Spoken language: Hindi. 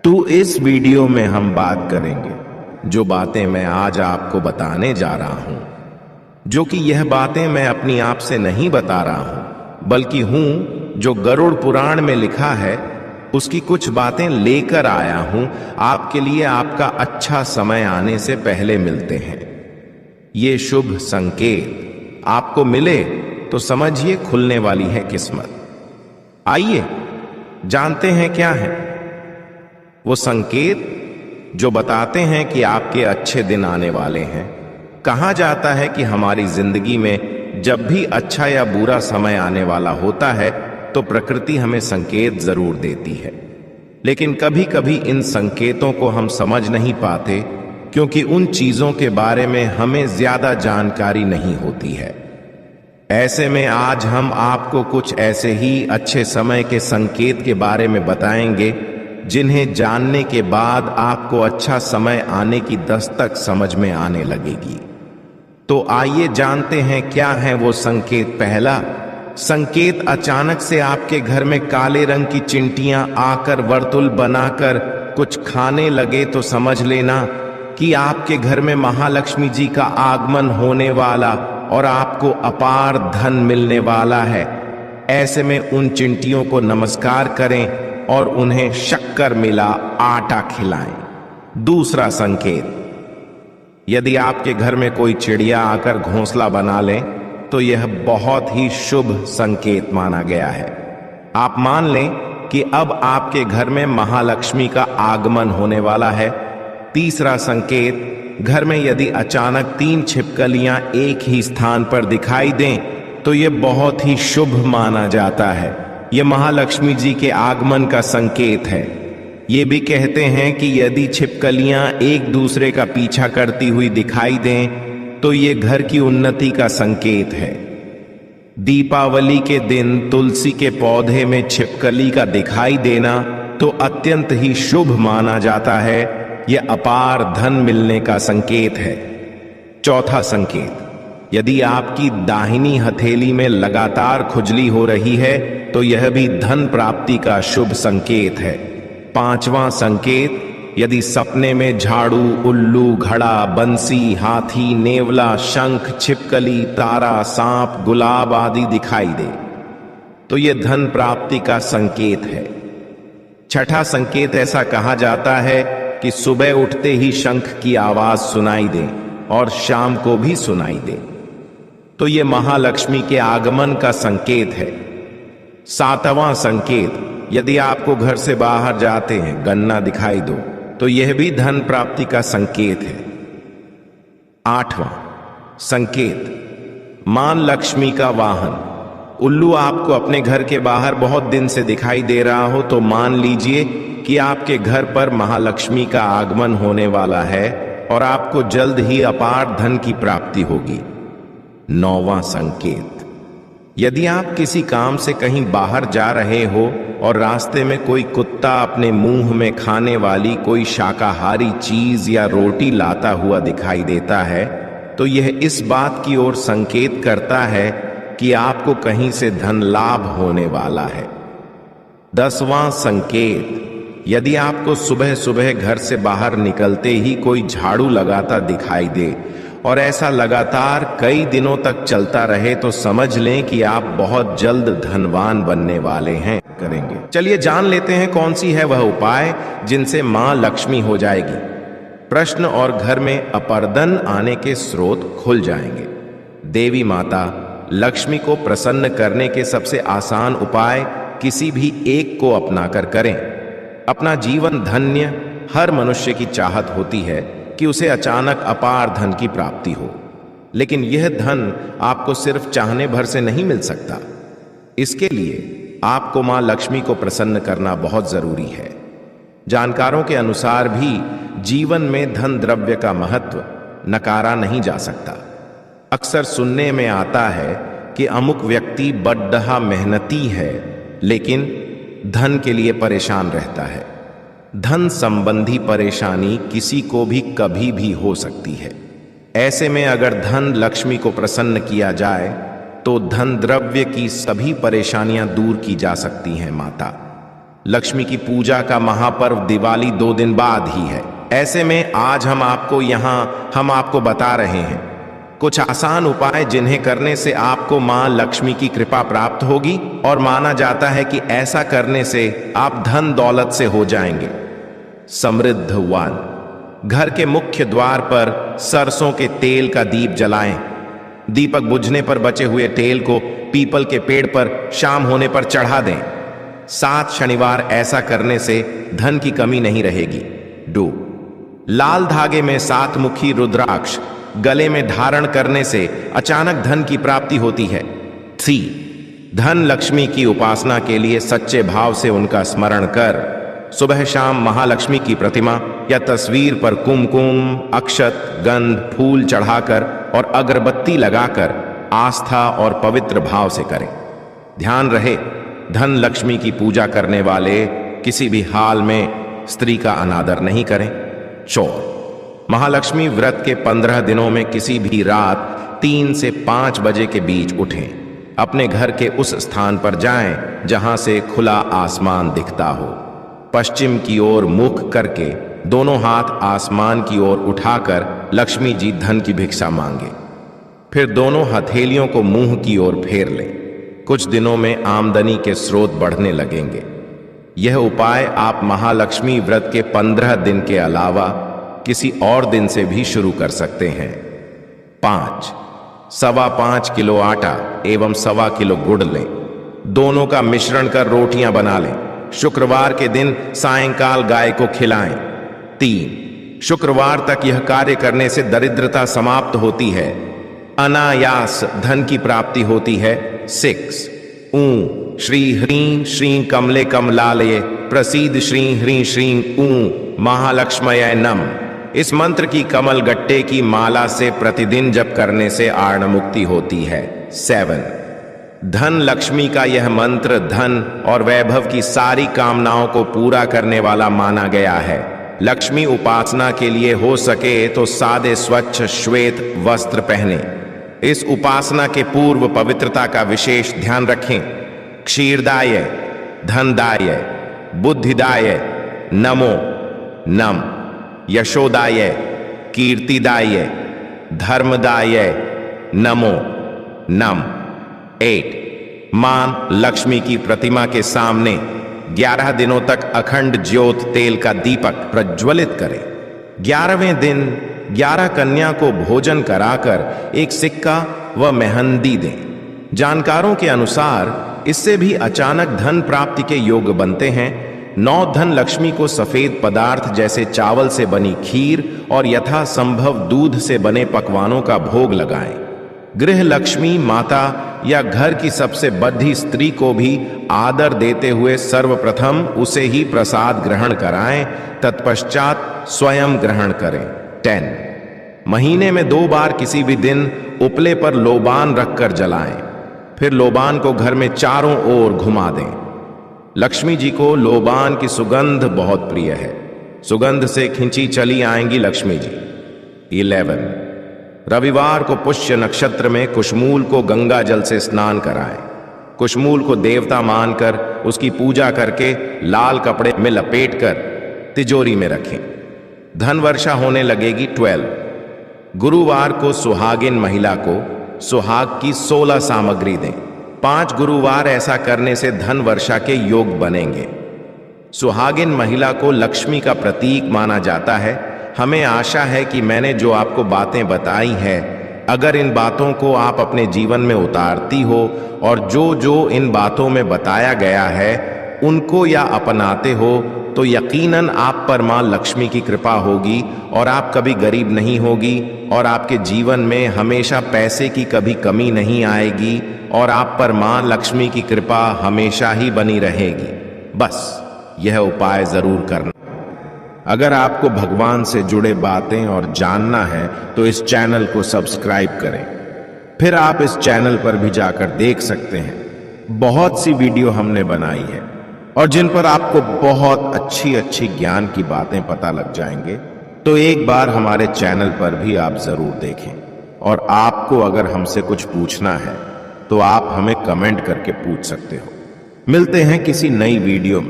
तो इस वीडियो में हम बात करेंगे जो बातें मैं आज आपको बताने जा रहा हूं, जो कि यह बातें मैं अपनी आप से नहीं बता रहा हूं, बल्कि हूं जो गरुड़ पुराण में लिखा है उसकी कुछ बातें लेकर आया हूं आपके लिए। आपका अच्छा समय आने से पहले मिलते हैं ये शुभ संकेत आपको मिले तो समझिए खुलने वाली है किस्मत। आइए जानते हैं क्या है वो संकेत जो बताते हैं कि आपके अच्छे दिन आने वाले हैं। कहा जाता है कि हमारी जिंदगी में जब भी अच्छा या बुरा समय आने वाला होता है तो प्रकृति हमें संकेत जरूर देती है, लेकिन कभी कभी इन संकेतों को हम समझ नहीं पाते क्योंकि उन चीजों के बारे में हमें ज्यादा जानकारी नहीं होती है। ऐसे में आज हम आपको कुछ ऐसे ही अच्छे समय के संकेत के बारे में बताएंगे जिन्हें जानने के बाद आपको अच्छा समय आने की दस्तक समझ में आने लगेगी। तो आइए जानते हैं क्या है वो संकेत। पहला संकेत, अचानक से आपके घर में काले रंग की चिंटियां आकर वर्तुल बनाकर कुछ खाने लगे तो समझ लेना कि आपके घर में महालक्ष्मी जी का आगमन होने वाला और आपको अपार धन मिलने वाला है। ऐसे में उन चिंटियों को नमस्कार करें और उन्हें शक्कर मिला आटा खिलाएं। दूसरा संकेत, यदि आपके घर में कोई चिड़िया आकर घोंसला बना ले तो यह बहुत ही शुभ संकेत माना गया है। आप मान लें कि अब आपके घर में महालक्ष्मी का आगमन होने वाला है। तीसरा संकेत, घर में यदि अचानक 3 छिपकलियां एक ही स्थान पर दिखाई दें तो यह बहुत ही शुभ माना जाता है। यह महालक्ष्मी जी के आगमन का संकेत है। ये भी कहते हैं कि यदि छिपकलियां एक दूसरे का पीछा करती हुई दिखाई दें तो ये घर की उन्नति का संकेत है। दीपावली के दिन तुलसी के पौधे में छिपकली का दिखाई देना तो अत्यंत ही शुभ माना जाता है। यह अपार धन मिलने का संकेत है। चौथा संकेत, यदि आपकी दाहिनी हथेली में लगातार खुजली हो रही है तो यह भी धन प्राप्ति का शुभ संकेत है। पांचवा संकेत, यदि सपने में झाड़ू, उल्लू, घड़ा, बंसी, हाथी, नेवला, शंख, छिपकली, तारा, सांप, गुलाब आदि दिखाई दे तो यह धन प्राप्ति का संकेत है। छठा संकेत, ऐसा कहा जाता है कि सुबह उठते ही शंख की आवाज सुनाई दे और शाम को भी सुनाई दे तो यह महालक्ष्मी के आगमन का संकेत है। सातवां संकेत, यदि आपको घर से बाहर जाते हैं गन्ना दिखाई दो तो यह भी धन प्राप्ति का संकेत है। आठवां संकेत, मां लक्ष्मी का वाहन उल्लू आपको अपने घर के बाहर बहुत दिन से दिखाई दे रहा हो तो मान लीजिए कि आपके घर पर महालक्ष्मी का आगमन होने वाला है और आपको जल्द ही अपार धन की प्राप्ति होगी। नौवां संकेत, यदि आप किसी काम से कहीं बाहर जा रहे हो और रास्ते में कोई कुत्ता अपने मुंह में खाने वाली कोई शाकाहारी चीज या रोटी लाता हुआ दिखाई देता है तो यह इस बात की ओर संकेत करता है कि आपको कहीं से धन लाभ होने वाला है। 10वां संकेत, यदि आपको सुबह सुबह घर से बाहर निकलते ही कोई झाड़ू लगाता दिखाई दे और ऐसा लगातार कई दिनों तक चलता रहे तो समझ लें कि आप बहुत जल्द धनवान बनने वाले हैं। करेंगे, चलिए जान लेते हैं कौन सी है वह उपाय जिनसे मां लक्ष्मी हो जाएगी प्रश्न और घर में अपर्दन आने के स्रोत खुल जाएंगे। देवी माता लक्ष्मी को प्रसन्न करने के सबसे आसान उपाय किसी भी एक को अपनाकर करें। अपना जीवन धन्य हर मनुष्य की चाहत होती है कि उसे अचानक अपार धन की प्राप्ति हो, लेकिन यह धन आपको सिर्फ चाहने भर से नहीं मिल सकता। इसके लिए आपको मां लक्ष्मी को प्रसन्न करना बहुत जरूरी है। जानकारों के अनुसार भी जीवन में धन द्रव्य का महत्व नकारा नहीं जा सकता। अक्सर सुनने में आता है कि अमुक व्यक्ति बड्ढा मेहनती है लेकिन धन के लिए परेशान रहता है। धन संबंधी परेशानी किसी को भी कभी भी हो सकती है। ऐसे में अगर धन लक्ष्मी को प्रसन्न किया जाए तो धन द्रव्य की सभी परेशानियां दूर की जा सकती हैं। माता लक्ष्मी की पूजा का महापर्व दिवाली 2 दिन बाद ही है। ऐसे में आज हम आपको बता रहे हैं कुछ आसान उपाय जिन्हें करने से आपको मां लक्ष्मी की कृपा प्राप्त होगी और माना जाता है कि ऐसा करने से आप धन दौलत से हो जाएंगे समृद्धवान। घर के मुख्य द्वार पर सरसों के तेल का दीप जलाएं। दीपक बुझने पर बचे हुए तेल को पीपल के पेड़ पर शाम होने पर चढ़ा दें। 7 शनिवार ऐसा करने से धन की कमी नहीं रहेगी। 2 लाल धागे में 7 मुखी रुद्राक्ष गले में धारण करने से अचानक धन की प्राप्ति होती है। 3 धन लक्ष्मी की उपासना के लिए सच्चे भाव से उनका स्मरण कर सुबह शाम महालक्ष्मी की प्रतिमा या तस्वीर पर कुमकुम, अक्षत, गंध, फूल चढ़ाकर और अगरबत्ती लगाकर आस्था और पवित्र भाव से करें। ध्यान रहे, धन लक्ष्मी की पूजा करने वाले किसी भी हाल में स्त्री का अनादर नहीं करें। 4 महालक्ष्मी व्रत के 15 दिनों में किसी भी रात 3 से 5 बजे के बीच उठें। अपने घर के उस स्थान पर जाएं जहां से खुला आसमान दिखता हो। पश्चिम की ओर मुख करके दोनों हाथ आसमान की ओर उठाकर लक्ष्मी जी धन की भिक्षा मांगे। फिर दोनों हथेलियों को मुंह की ओर फेर लें। कुछ दिनों में आमदनी के स्रोत बढ़ने लगेंगे। यह उपाय आप महालक्ष्मी व्रत के 15 दिन के अलावा किसी और दिन से भी शुरू कर सकते हैं। 5 5.25 किलो आटा एवं 1.25 किलो गुड़ लें। दोनों का मिश्रण कर रोटियां बना लें। शुक्रवार के दिन सायंकाल गाय को खिलाएं। 3 शुक्रवार तक यह कार्य करने से दरिद्रता समाप्त होती है, अनायास धन की प्राप्ति होती है। 6 ऊं श्री ह्रीं श्रीं कमले कमलालये प्रसीद श्री ह्रीं श्रीं ऊं महालक्ष्मये नम। इस मंत्र की कमल गट्टे की माला से प्रतिदिन जप करने से आर्ण मुक्ति होती है। 7 धन लक्ष्मी का यह मंत्र धन और वैभव की सारी कामनाओं को पूरा करने वाला माना गया है। लक्ष्मी उपासना के लिए हो सके तो सादे स्वच्छ श्वेत वस्त्र पहने। इस उपासना के पूर्व पवित्रता का विशेष ध्यान रखें। क्षीरदाय, धनदाय, बुद्धिदाय नमो नम, यशोदाय, कीर्तिदाय, धर्मदाय नमो नम। 8 मां लक्ष्मी की प्रतिमा के सामने 11 दिनों तक अखंड ज्योत तेल का दीपक प्रज्वलित करें। 11वें दिन 11 कन्या को भोजन कराकर एक सिक्का व मेहंदी दें। जानकारों के अनुसार इससे भी अचानक धन प्राप्ति के योग बनते हैं। 9 धन लक्ष्मी को सफेद पदार्थ जैसे चावल से बनी खीर और यथासंभव दूध से बने पकवानों का भोग लगाएं। गृह लक्ष्मी माता या घर की सबसे बड़ी स्त्री को भी आदर देते हुए सर्वप्रथम उसे ही प्रसाद ग्रहण कराएं, तत्पश्चात स्वयं ग्रहण करें। 10 महीने में 2 बार किसी भी दिन उपले पर लोबान रखकर जलाएं। फिर लोबान को घर में चारों ओर घुमा दें। लक्ष्मी जी को लोबान की सुगंध बहुत प्रिय है। सुगंध से खिंची चली आएंगी लक्ष्मी जी। 11 रविवार को पुष्य नक्षत्र में कुशमूल को गंगा जल से स्नान कराएं। कुशमूल को देवता मानकर उसकी पूजा करके लाल कपड़े में लपेटकर तिजोरी में रखें। धन वर्षा होने लगेगी। 12 गुरुवार को सुहागिन महिला को सुहाग की 16 सामग्री दें। 5 गुरुवार ऐसा करने से धन वर्षा के योग बनेंगे। सुहागिन महिला को लक्ष्मी का प्रतीक माना जाता है। हमें आशा है कि मैंने जो आपको बातें बताई हैं, अगर इन बातों को आप अपने जीवन में उतारती हो और जो जो इन बातों में बताया गया है उनको या अपनाते हो तो यकीनन आप पर मां लक्ष्मी की कृपा होगी और आप कभी गरीब नहीं होगी और आपके जीवन में हमेशा पैसे की कभी कमी नहीं आएगी और आप पर मां लक्ष्मी की कृपा हमेशा ही बनी रहेगी। बस यह उपाय जरूर करना। अगर आपको भगवान से जुड़े बातें और जानना है तो इस चैनल को सब्सक्राइब करें। फिर आप इस चैनल पर भी जाकर देख सकते हैं। बहुत सी वीडियो हमने बनाई है और जिन पर आपको बहुत अच्छी अच्छी ज्ञान की बातें पता लग जाएंगे। तो एक बार हमारे चैनल पर भी आप जरूर देखें। और आपको अगर हमसे कुछ पूछना है तो आप हमें कमेंट करके पूछ सकते हो। मिलते हैं किसी नई वीडियो में।